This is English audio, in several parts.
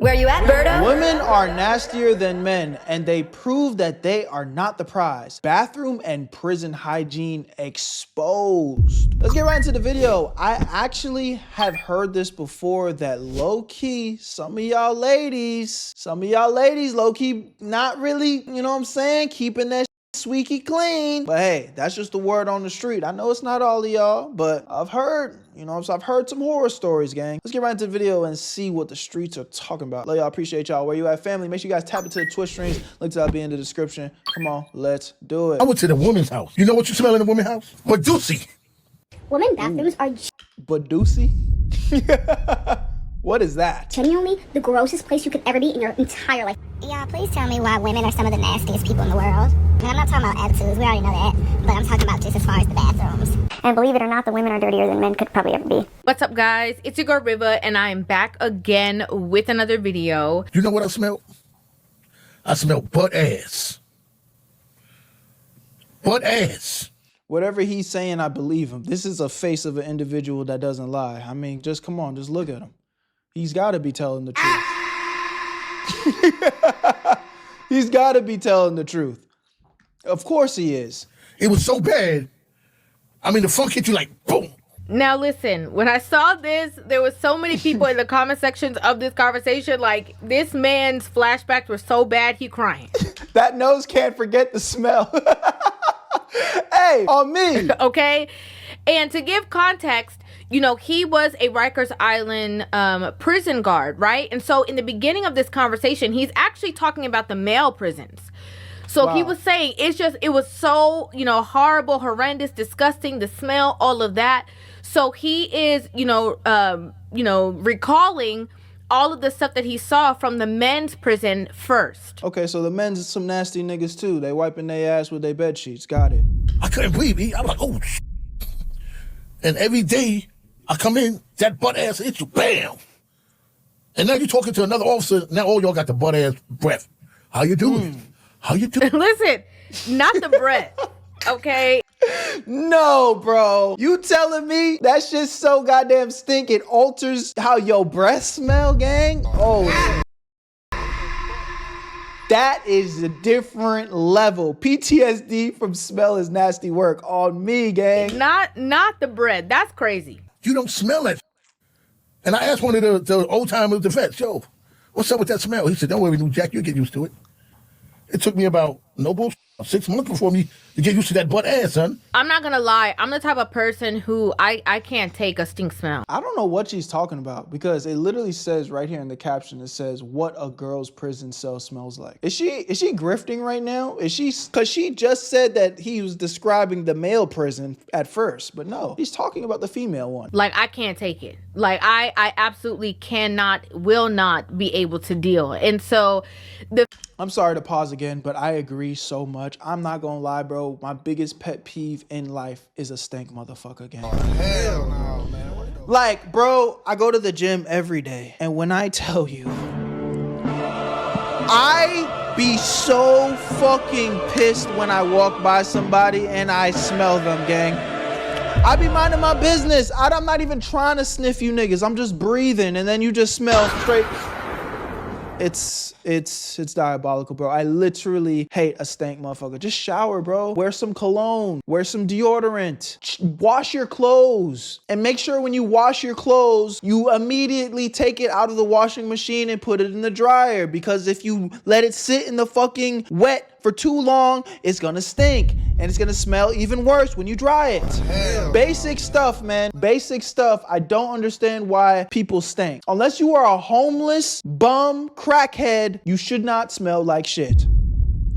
Where you at, Berto? Women are nastier than men, and they prove that they are not the prize. Bathroom and prison hygiene exposed. Let's get right into the video. I actually have heard this before, that low-key, some of y'all ladies low-key not really, you know what I'm saying, keeping that squeaky clean. But hey, that's just the word on the street. I know it's not all of y'all, but I've heard, you know, I've heard some horror stories, gang. Let's get right into the video and see what the streets are talking about. Love y'all, appreciate y'all. Where you at, family? Make sure you guys tap into the Twitch streams. Links will be in the description. Come on, let's do it. I went to the woman's house. You know what you smell in the woman's house? Medusi. Women bathrooms are Badusi? What is that? genuinely the grossest place you could ever be in your entire life. Yeah, please tell me why women are some of the nastiest people in the world. And I'm not talking about attitudes, we already know that, but I'm talking about just as far as the bathrooms. And believe it or not, the women are dirtier than men could probably ever be. What's up, guys? It's your girl Riva, and I am back again with another video. You know what I smell? I smell butt ass. Butt ass. Whatever he's saying, I believe him. This is a face of an individual that doesn't lie. I mean, just come on, just look at him. He's got to be telling the truth. He's got to be telling the truth. Of course he is. It was so bad. I mean, the funk hit you like boom. Now listen, when I saw this, there was so many people in the comment sections of this conversation, like, this man's flashbacks were so bad, he crying. That nose can't forget the smell. Hey, on me. Okay? And to give context, you know, he was a Rikers Island prison guard, right? And so in the beginning of this conversation, he's actually talking about the male prisons. So Wow. He was saying it was so, you know, horrible, horrendous, disgusting, the smell, all of that. So he is, recalling all of the stuff that he saw from the men's prison first. Okay, so the men's some nasty niggas too. They wiping their ass with their bed sheets. Got it. I couldn't breathe. I was like, oh, and every day I come in, that butt ass hits you, bam. And now you're talking to another officer. Now all y'all got the butt ass breath. How you doing? How you doing? Listen, not the breath, okay? No, bro. You telling me that shit's so goddamn stink it alters how your breath smell, gang? Oh, that is a different level. PTSD from smell is nasty work on me, gang. Not the breath. That's crazy. You don't smell it. And I asked one of the old timers, the vets, yo, what's up with that smell? He said, don't worry, new Jack, you get used to it. It took me about, no bullshit, 6 months before me to get used to that butt ass, son. I'm not gonna lie. I'm the type of person who I can't take a stink smell. I don't know what she's talking about, because it literally says right here in the caption, it says what a girl's prison cell smells like. Is she grifting right now? Because she just said that he was describing the male prison at first, but no, he's talking about the female one. Like, I can't take it. Like, I absolutely will not be able to deal. And so I'm sorry to pause again, but I agree so much. I'm not gonna lie, bro. My biggest pet peeve in life is a stank motherfucker, gang. Hell no, man. Like, bro, I go to the gym every day, and when I tell you, I be so fucking pissed when I walk by somebody and I smell them, gang. I be minding my business. I'm not even trying to sniff you niggas. I'm just breathing, and then you just smell straight. It's diabolical, bro. I literally hate a stank motherfucker. Just shower, bro. Wear some cologne. Wear some deodorant. Wash your clothes. And make sure when you wash your clothes, you immediately take it out of the washing machine and put it in the dryer. Because if you let it sit in the fucking wet for too long, it's gonna stink. And it's gonna smell even worse when you dry it. Hell. Basic stuff, man. Basic stuff. I don't understand why people stink. Unless you are a homeless, bum, crackhead, you should not smell like shit.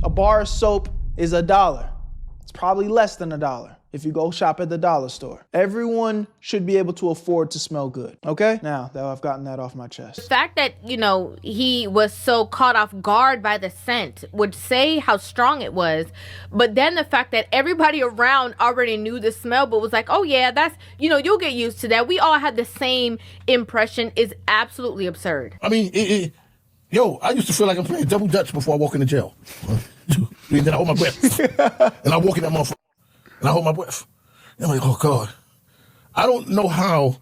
A bar of soap is $1. It's probably less than $1 if you go shop at the dollar store. Everyone should be able to afford to smell good, okay? Now that I've gotten that off my chest. the fact that, you know, he was so caught off guard by the scent would say how strong it was. But then the fact that everybody around already knew the smell, but was like, oh yeah, that's, you know, you'll get used to that. We all had the same impression is absolutely absurd. I mean, yo, I used to feel like I'm playing double dutch before I walk into jail. And then I hold my breath. And I walk in that motherfucker. And I hold my breath. And I'm like, oh God. I don't know how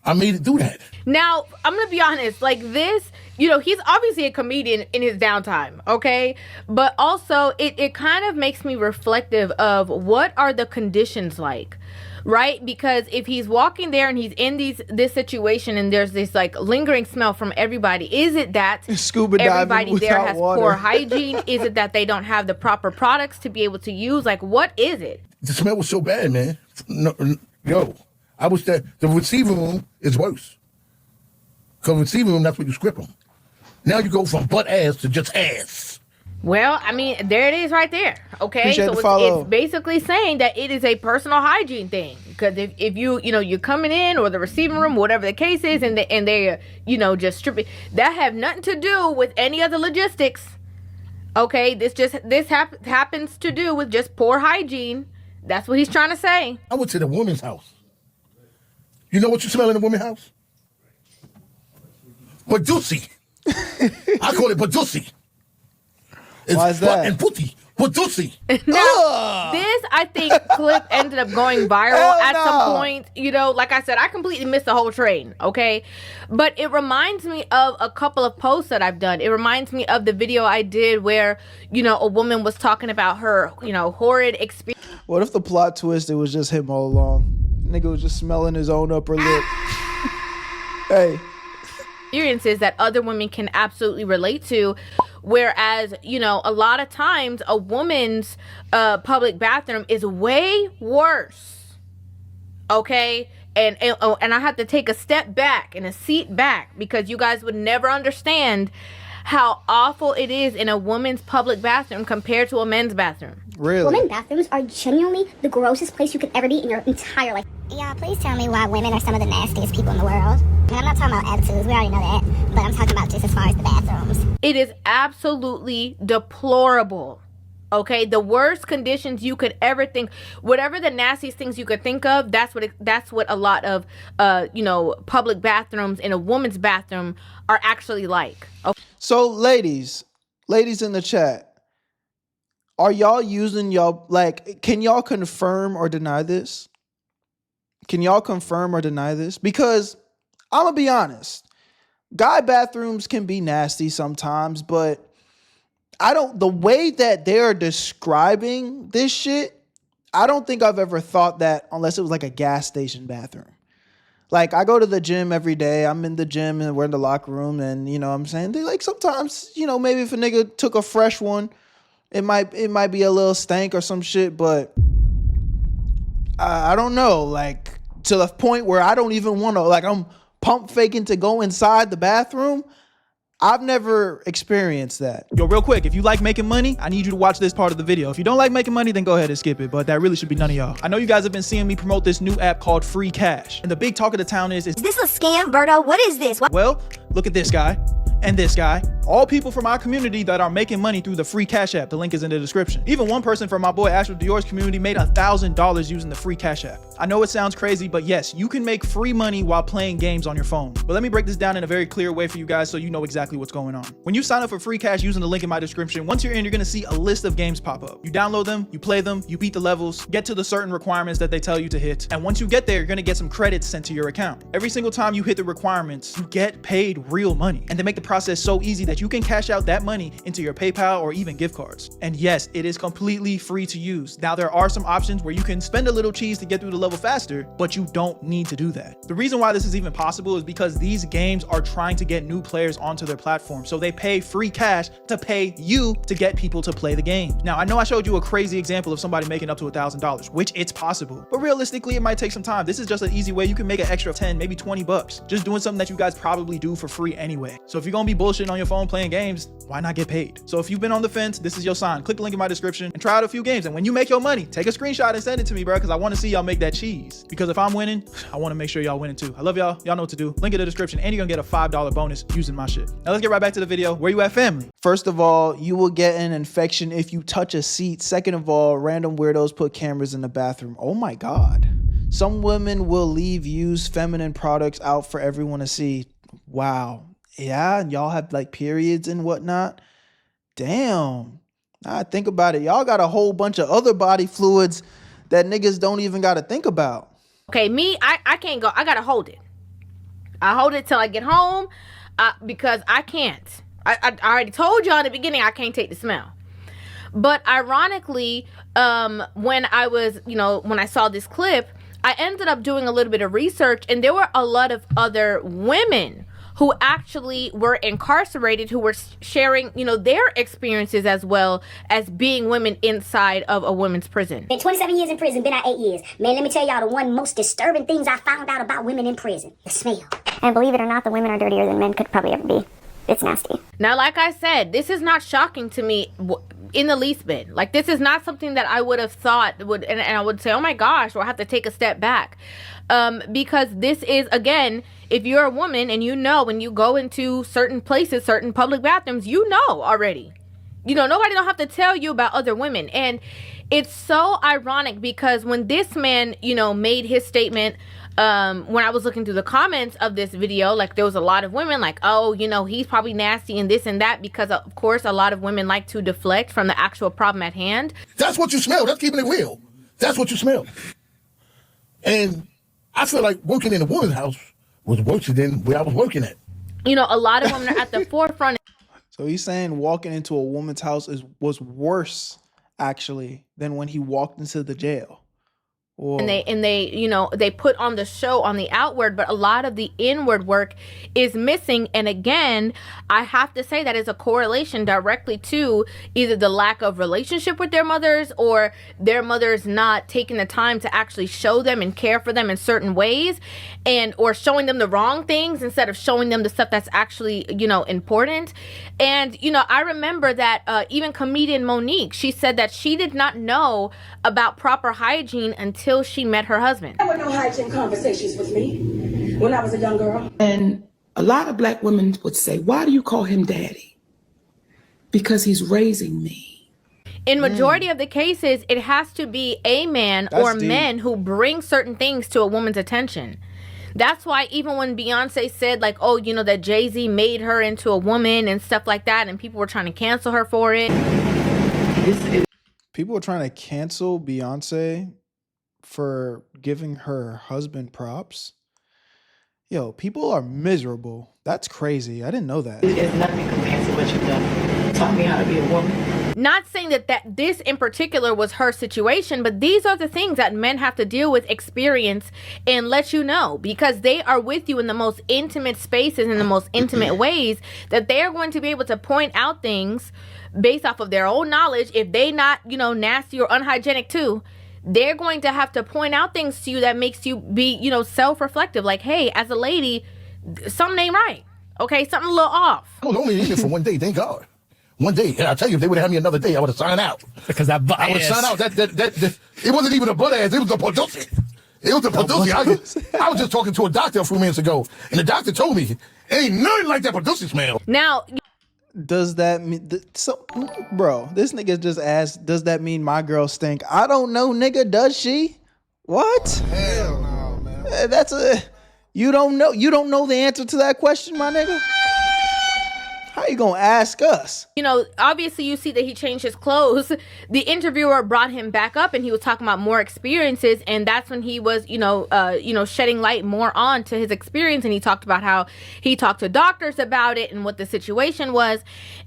I made it do that. Now, I'm going to be honest, like this, you know, he's obviously a comedian in his downtime, okay? But also, it kind of makes me reflective of what are the conditions like, right? Because if he's walking there and he's in this situation and there's this like lingering smell from everybody, is it that Scuba diving everybody there without has water. poor hygiene? Is it that they don't have the proper products to be able to use? Like, what is it? The smell was so bad, man. No, yo, I was there. The receiving room is worse. Because receiving room, that's where you script them. Now you go from butt ass to just ass. Well, I mean, there it is right there. Okay, Appreciate so the follow. it's basically saying that it is a personal hygiene thing. Because if you're coming in or the receiving room, whatever the case is, and they just stripping, that have nothing to do with any other logistics. Okay, this happens to do with just poor hygiene. That's what he's trying to say. I went to the woman's house. You know what you smell in the woman's house? Badusi. I call it badusi. Why is that? And putti. Badusi. Now, this, I think, clip ended up going viral at some point. You know, like I said, I completely missed the whole train, okay? But it reminds me of a couple of posts that I've done. It reminds me of the video I did where, a woman was talking about her, horrid experience. What if the plot twist, it was just him all along? Nigga was just smelling his own upper lip. Hey. Experiences that other women can absolutely relate to, whereas a lot of times a woman's public bathroom is way worse, okay? And I have to take a step back and a seat back because you guys would never understand how awful it is in a woman's public bathroom compared to a men's bathroom. Really? Women bathrooms are genuinely the grossest place you could ever be in your entire life. Yeah, please tell me why women are some of the nastiest people in the world. And I'm not talking about attitudes, we already know that, but I'm talking about just as far as the bathrooms. It is absolutely deplorable. Okay, the worst conditions you could ever think, whatever the nastiest things you could think of, that's what a lot of public bathrooms in a woman's bathroom are actually like. Okay. So ladies in the chat, are y'all using can y'all confirm or deny this? Can y'all confirm or deny this? Because I'm gonna be honest, guy bathrooms can be nasty sometimes, but the way that they're describing this shit, I don't think I've ever thought that unless it was like a gas station bathroom. Like, I go to the gym every day. I'm in the gym and we're in the locker room, and what I'm saying, they like sometimes, maybe if a nigga took a fresh one, it might be a little stank or some shit, but I don't know, like to the point where I don't even want to, like, I'm pump faking to go inside the bathroom. I've never experienced that. Yo, real quick, if you like making money, I need you to watch this part of the video. If you don't like making money, then go ahead and skip it, but that really should be none of y'all. I know you guys have been seeing me promote this new app called Free Cash, and the big talk of the town is this a scam, Berto? What is this? Well, look at this guy and this guy. All people from our community that are making money through the Free Cash app. The link is in the description. Even one person from my boy Astro Dior's community made $1,000 using the Free Cash app. I know it sounds crazy, but yes, you can make free money while playing games on your phone. But let me break this down in a very clear way for you guys so you know exactly what's going on. When you sign up for Free Cash using the link in my description, once you're in, you're gonna see a list of games pop up. You download them, you play them, you beat the levels, get to the certain requirements that they tell you to hit. And once you get there, you're gonna get some credits sent to your account. Every single time you hit the requirements, you get paid real money. And they make the process so easy that you can cash out that money into your PayPal or even gift cards. And yes, it is completely free to use. Now, there are some options where you can spend a little cheese to get through the level faster, but you don't need to do that. The reason why this is even possible is because these games are trying to get new players onto their platform. So they pay free cash to pay you to get people to play the game. Now, I know I showed you a crazy example of somebody making up to $1,000, which it's possible, but realistically, it might take some time. This is just an easy way you can make an extra 10, maybe 20 bucks, just doing something that you guys probably do for free anyway. So if you're gonna be bullshitting on your phone playing games, why not get paid? So if you've been on the fence, this is your sign. Click the link in my description and try out a few games. And when you make your money, take a screenshot and send it to me, bro, because I want to see y'all make that cheese. Because if I'm winning, I want to make sure y'all winning too. I love y'all. Y'all know what to do. Link in the description, and you're gonna get a $5 bonus using my shit. Now let's get right back to the video. Where you at, family? First of all, you will get an infection if you touch a seat. Second of all, random weirdos put cameras in the bathroom. Oh my God. Some women will leave used feminine products out for everyone to see. Wow. Yeah, and y'all have like periods and whatnot. Damn. Now I think about it. Y'all got a whole bunch of other body fluids that niggas don't even got to think about. Okay, me, I can't go. I gotta hold it. I hold it till I get home because I can't. I already told y'all in the beginning I can't take the smell. But ironically, when I saw this clip, I ended up doing a little bit of research, and there were a lot of other women who actually were incarcerated who were sharing, their experiences as well as being women inside of a women's prison. Been 27 years in prison, been out 8 years. Man, let me tell y'all the one most disturbing things I found out about women in prison. The smell. And believe it or not, the women are dirtier than men could probably ever be. It's nasty. Now, like I said, this is not shocking to me in the least bit. Like, this is not something that I would have thought would, and I would say, oh my gosh, or I have to take a step back. Because this is, again, if you're a woman and when you go into certain places, certain public bathrooms, already. Nobody don't have to tell you about other women. And it's so ironic because when this man, made his statement, when I was looking through the comments of this video, like there was a lot of women like, oh, he's probably nasty and this and that, because of course a lot of women like to deflect from the actual problem at hand. That's what you smell. That's keeping it real. That's what you smell. And I feel like working in a woman's house was worse than where I was working at. A lot of women are at the forefront. So he's saying walking into a woman's house was worse, actually, than when he walked into the jail. Whoa. And they put on the show on the outward, but a lot of the inward work is missing. And again, I have to say that is a correlation directly to either the lack of relationship with their mothers or their mothers not taking the time to actually show them and care for them in certain ways, or showing them the wrong things instead of showing them the stuff that's actually, important. And, I remember that even comedian Monique, she said that she did not know about proper hygiene until she met her husband. There were no hygiene conversations with me when I was a young girl. And a lot of black women would say, why do you call him daddy? Because he's raising me. In majority of the cases, it has to be a man or men who bring certain things to a woman's attention. That's why even when Beyonce said like, oh, that Jay-Z made her into a woman and stuff like that, and people were trying to cancel her for it. People were trying to cancel Beyonce for giving her husband props. Yo, people are miserable. That's crazy. I didn't know that. It's nothing compared to what you've done. Taught me how to be a woman. Not saying that this in particular was her situation, but these are the things that men have to deal with, experience, and let you know, because they are with you in the most intimate spaces, in the most intimate ways, that they are going to be able to point out things based off of their own knowledge. If they not, nasty or unhygienic too, they're going to have to point out things to you that makes you be, self-reflective. Like, hey, as a lady, something ain't right. Okay, something a little off. I was only in it for one day, thank God. One day, and I tell you, if they would have had me another day, I would have signed out. Because I would sign out. That it wasn't even a butt ass. It was a producer. It was a producer. I was just talking to a doctor a few minutes ago, and the doctor told me, ain't nothing like that producer smell. Now, does that mean bro, this nigga just asked, does that mean my girl stink? I don't know, nigga. Does she? What? Hell no, man. You don't know the answer to that question, my nigga? How you gonna ask us? Obviously you see that he changed his clothes. The interviewer brought him back up and he was talking about more experiences, and that's when he was, shedding light more on to his experience, and he talked about how he talked to doctors about it and what the situation was.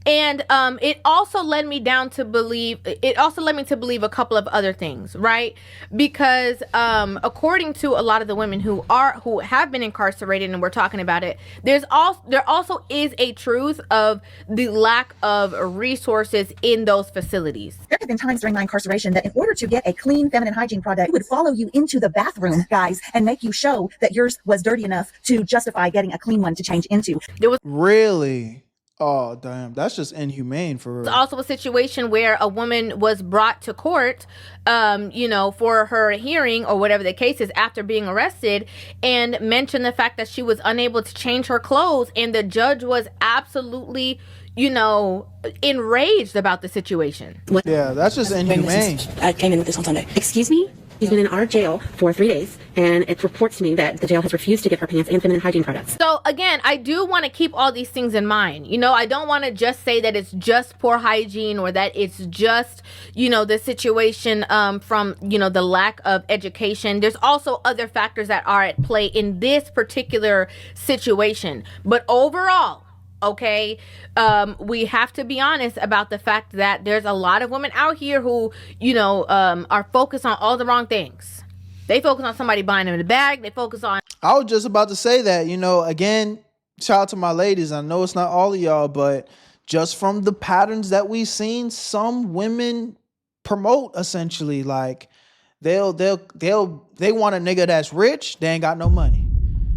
And it also led me to believe a couple of other things, right? Because according to a lot of the women who have been incarcerated, and we're talking about it, there also is a truth of the lack of resources in those facilities. There have been times during my incarceration that in order to get a clean feminine hygiene product, it would follow you into the bathroom, guys, and make you show that yours was dirty enough to justify getting a clean one to change into. Really? Oh, damn. That's just inhumane for real. There's also a situation where a woman was brought to court, for her hearing or whatever the case is after being arrested, and mentioned the fact that she was unable to change her clothes, and the judge was absolutely, enraged about the situation. Yeah, that's just inhumane. I came in with this on Sunday. Excuse me? She's been in our jail for 3 days, and it reports to me that the jail has refused to give her pants and feminine hygiene products. So again, I do want to keep all these things in mind. You know, I don't want to just say that it's just poor hygiene or that it's just, you know, the situation from, you know, the lack of education. There's also other factors that are at play in this particular situation. But overall, okay, we have to be honest about the fact that there's a lot of women out here who, you know, are focused on all the wrong things. They focus on somebody buying them the bag. They focus on... I was just about to say that, you know, again, shout out to my ladies. I know it's not all of y'all, but just from the patterns that we've seen, some women promote essentially like they want a nigga that's rich. They ain't got no money.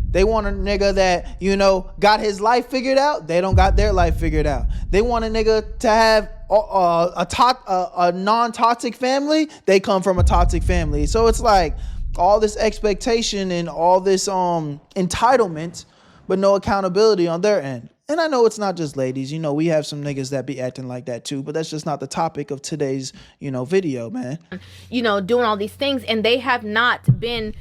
They want a nigga that, you know, got his life figured out. They don't got their life figured out. They want a nigga to have a non-toxic family. They come from a toxic family. So it's like all this expectation and all this entitlement, but no accountability on their end. And I know it's not just ladies. You know, we have some niggas that be acting like that too, but that's just not the topic of today's, you know, video, man. You know, doing all these things, and they have not been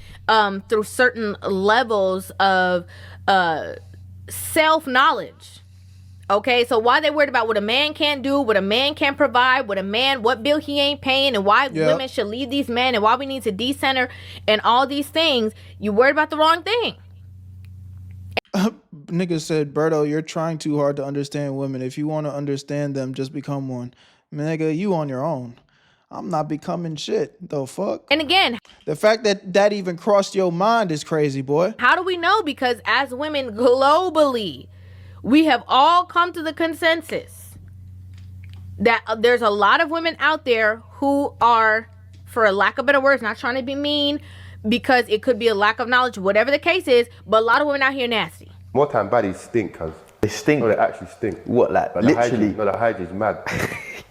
through certain levels of self-knowledge. Okay, so why they worried about what a man can't do, what a man can provide, what bill he ain't paying, and why women should leave these men, and why we need to decenter and all these things, you worried about the wrong thing. Nigga said, Berto, you're trying too hard to understand women. If you want to understand them, just become one. Nigga, you on your own. I'm not becoming shit. The fuck? And again, the fact that that even crossed your mind is crazy, boy. How do we know? Because as women globally, we have all come to the consensus that there's a lot of women out there who are, for a lack of better words, not trying to be mean, because it could be a lack of knowledge, whatever the case is, but a lot of women out here nasty. More time baddies stink, cuz. They stink? No, they actually stink. What, like literally? The hygiene's mad.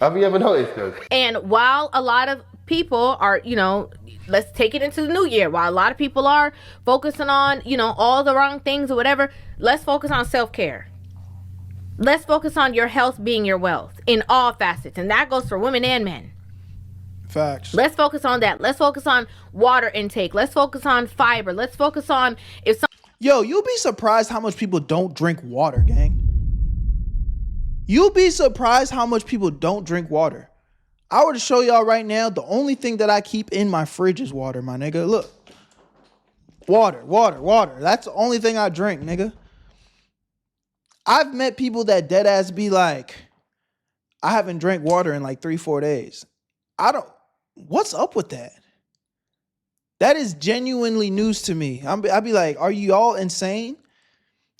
Have you ever noticed, cuz? And while a lot of people are, you know, let's take it into the new year, while a lot of people are focusing on, you know, all the wrong things or whatever, let's focus on self-care. Let's focus on your health being your wealth in all facets. And that goes for women and men. Facts. Let's focus on that. Let's focus on water intake. Let's focus on fiber. Let's focus on Yo, you'll be surprised how much people don't drink water, gang. You'll be surprised how much people don't drink water. I were to show y'all right now, the only thing that I keep in my fridge is water, my nigga. Look. Water. That's the only thing I drink, nigga. I've met people that dead ass be like, I haven't drank water in like 3-4 days. What's up with that? That is genuinely news to me. I'd be like, are you all insane?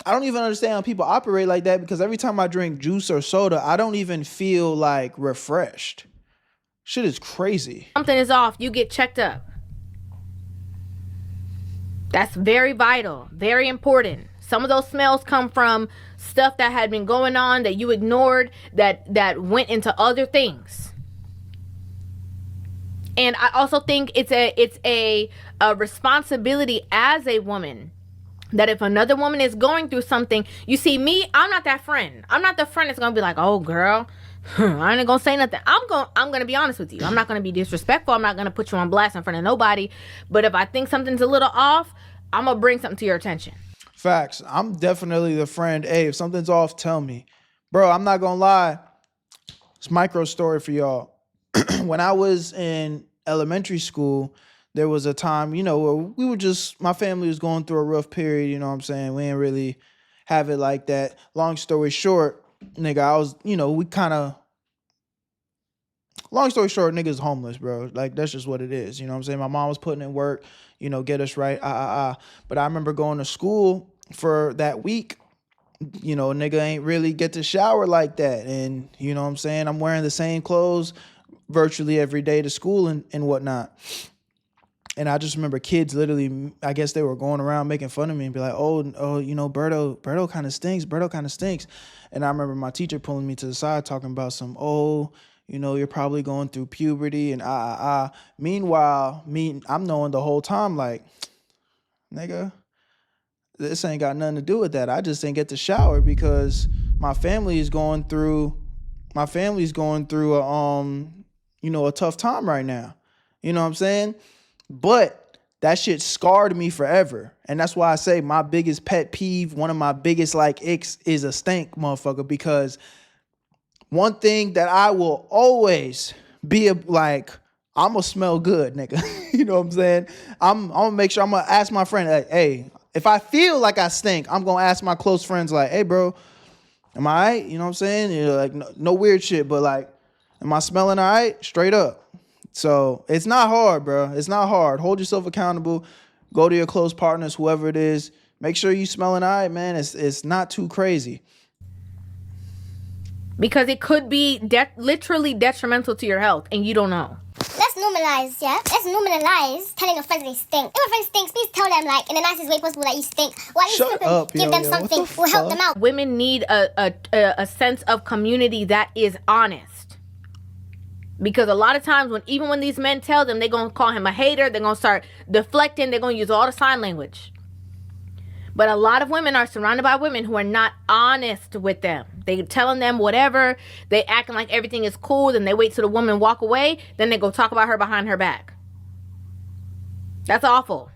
I don't even understand how people operate like that, because every time I drink juice or soda, I don't even feel like refreshed. Shit is crazy. Something is off. You get checked up. That's very vital, very important. Some of those smells come from stuff that had been going on that you ignored, that went into other things. And I also think it's a responsibility as a woman that if another woman is going through something, you see me, I'm not that friend. I'm not the friend that's gonna be like, oh girl, I ain't gonna say nothing. I'm gonna be honest with you. I'm not gonna be disrespectful. I'm not gonna put you on blast in front of nobody. But if I think something's a little off, I'm gonna bring something to your attention. Facts. I'm definitely the friend. Hey, if something's off, tell me. Bro, I'm not gonna lie. It's micro story for y'all. When I was in elementary school, there was a time, you know, where my family was going through a rough period, you know what I'm saying? We didn't really have it like that. Long story short, nigga, I was, you know, long story short, nigga's homeless, bro. Like, that's just what it is. You know what I'm saying? My mom was putting in work, you know, get us right. But I remember going to school for that week. You know, nigga ain't really get to shower like that. And, you know what I'm saying? I'm wearing the same clothes virtually every day to school and whatnot. And I just remember kids literally, I guess they were going around making fun of me and be like, oh, you know, Berto kind of stinks. Berto kind of stinks. And I remember my teacher pulling me to the side talking about you know, you're probably going through puberty and Meanwhile, I'm knowing the whole time, like, nigga, this ain't got nothing to do with that. I just didn't get to shower because my family's going through a, you know, a tough time right now. You know what I'm saying? But that shit scarred me forever. And that's why I say my biggest pet peeve, one of my biggest like icks is a stank motherfucker. Because one thing that I will always be like, I'm gonna smell good, nigga. You know what I'm saying? I'm gonna make sure, I'm gonna ask my friend, like, hey, if I feel like I stink, I'm gonna ask my close friends like, hey bro, am I all right? You know what I'm saying? You know, like no weird shit, but like, am I smelling all right? Straight up. So it's not hard, bro. It's not hard. Hold yourself accountable. Go to your close partners, whoever it is. Make sure you smelling all right, man. It's not too crazy. Because it could be literally detrimental to your health and you don't know. Let's normalize, yeah? Let's normalize telling a friend they stink. If a friend stinks, please tell them, like, in the nicest way possible that you stink. Or at least give them something. Will help them out. Women need a sense of community that is honest. Because a lot of times, even when these men tell them, they're going to call him a hater, they're going to start deflecting, they're going to use all the sign language. But a lot of women are surrounded by women who are not honest with them. They telling them whatever, they acting like everything is cool, then they wait till the woman walk away, then they go talk about her behind her back. That's awful.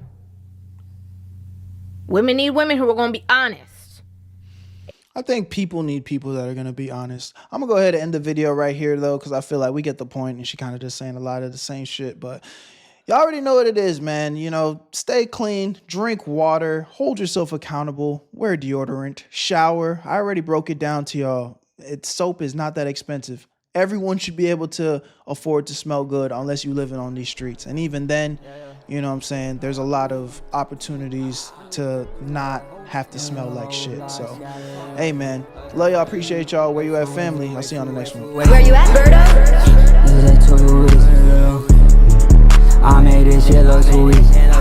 Women need women who are going to be honest. I think people need people that are going to be honest. I'm going to go ahead and end the video right here, though, because I feel like we get the point, and she kind of just saying a lot of the same shit. But y'all already know what it is, man. You know, stay clean, drink water, hold yourself accountable, wear deodorant, shower. I already broke it down to y'all. Soap is not that expensive. Everyone should be able to afford to smell good unless you're living on these streets. And even then, you know what I'm saying, there's a lot of opportunities to not have to smell like shit. So, hey, man, love y'all, appreciate y'all. Where you at, family? I'll see you on the next one. Where you at, Berto? I made this shit look too easy.